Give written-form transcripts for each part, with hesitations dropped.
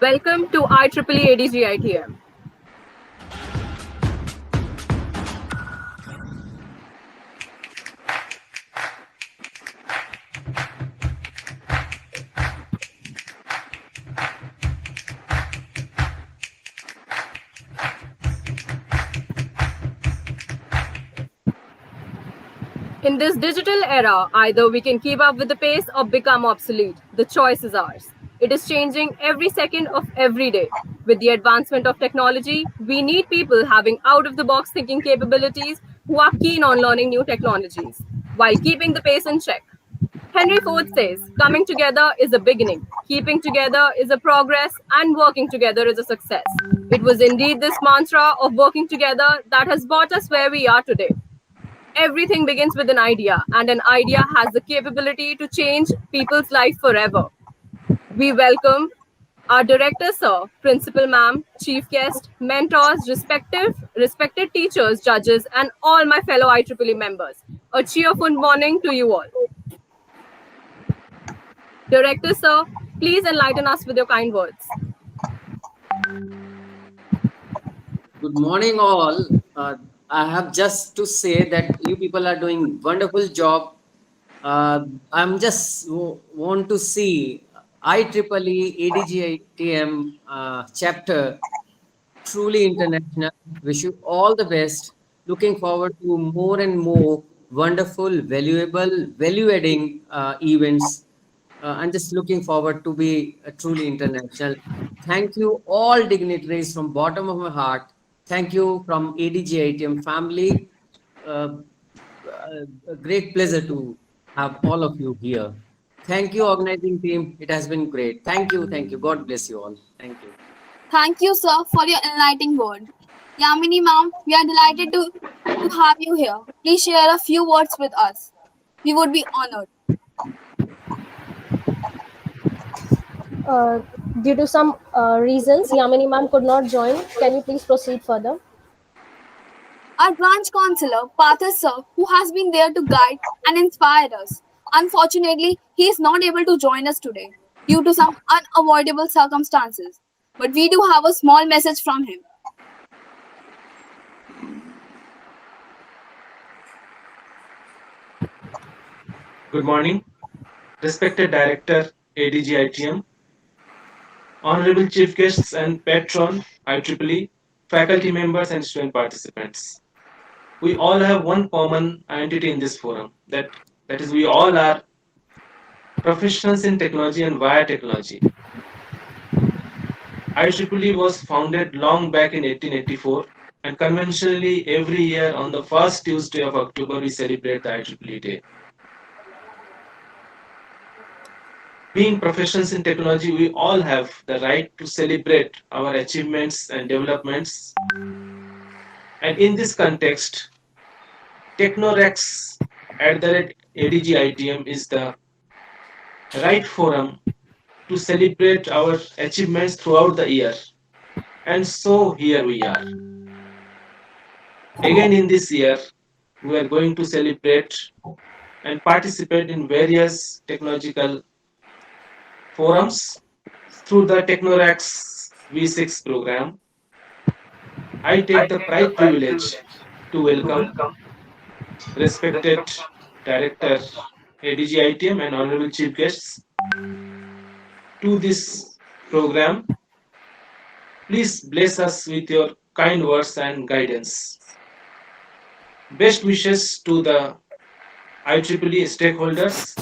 Welcome to IEEE ADGITM. In this digital era, either we can keep up with the pace or become obsolete. The choice is ours. It is changing every second of every day. With the advancement of technology, we need people having out of the box thinking capabilities who are keen on learning new technologies while keeping the pace in check. Henry Ford says, coming together is a beginning, keeping together is a progress, and working together is a success. It was indeed this mantra of working together that has brought us where we are today. Everything begins with an idea, and an idea has the capability to change people's life forever. We welcome our director, sir, principal ma'am, chief guest, mentors, respected teachers, judges, and all my fellow IEEE members. A cheerful morning to you all. Director, sir, please enlighten us with your kind words. Good morning, all. I have just to say that you people are doing wonderful job. I'm just want to see IEEE ADGITM chapter truly international. Wish you all the best. Looking forward to more and more wonderful, valuable, value-adding events. I'm just looking forward to be truly international. Thank you, all dignitaries from bottom of my heart. Thank you from ADGITM family. A great pleasure to have all of you here. Thank you, organizing team. It has been great. Thank you. Thank you. God bless you all. Thank you. Thank you, sir, for your enlightening word. Yamini, ma'am, we are delighted to have you here. Please share a few words with us. We would be honored. Uh, Due to some reasons, Yamini ma'am could not join. Can you please proceed further? Our branch counselor, Partha sir, who has been there to guide and inspire us. Unfortunately, he is not able to join us today due to some unavoidable circumstances. But we do have a small message from him. Good morning, respected Director, ADGITM, Honorable Chief Guests and Patron, IEEE, faculty members and student participants. We all have one common identity in this forum, that is we all are professionals in technology and via technology. IEEE was founded long back in 1884, and conventionally every year on the first Tuesday of October we celebrate the IEEE Day. Being professionals in technology, we all have the right to celebrate our achievements and developments. And in this context, Technorex at the ADGITM is the right forum to celebrate our achievements throughout the year. And so here we are. Again in this year, we are going to celebrate and participate in various technological forums through the Technorex V6 program. I take the pride privilege to welcome respected Director ADGITM and Honorable Chief Guests to this program. Please bless us with your kind words and guidance. Best wishes to the IEEE stakeholders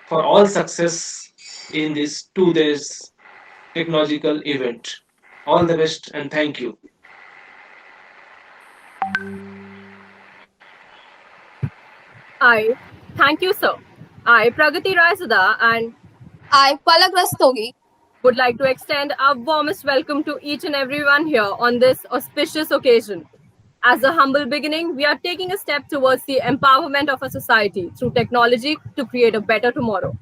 for all success in this 2 days technological event. All the best and thank you. Thank you, sir. I, Pragati Raisada, and I, Palak Rastogi, would like to extend our warmest welcome to each and everyone here on this auspicious occasion. As a humble beginning, we are taking a step towards the empowerment of a society through technology to create a better tomorrow.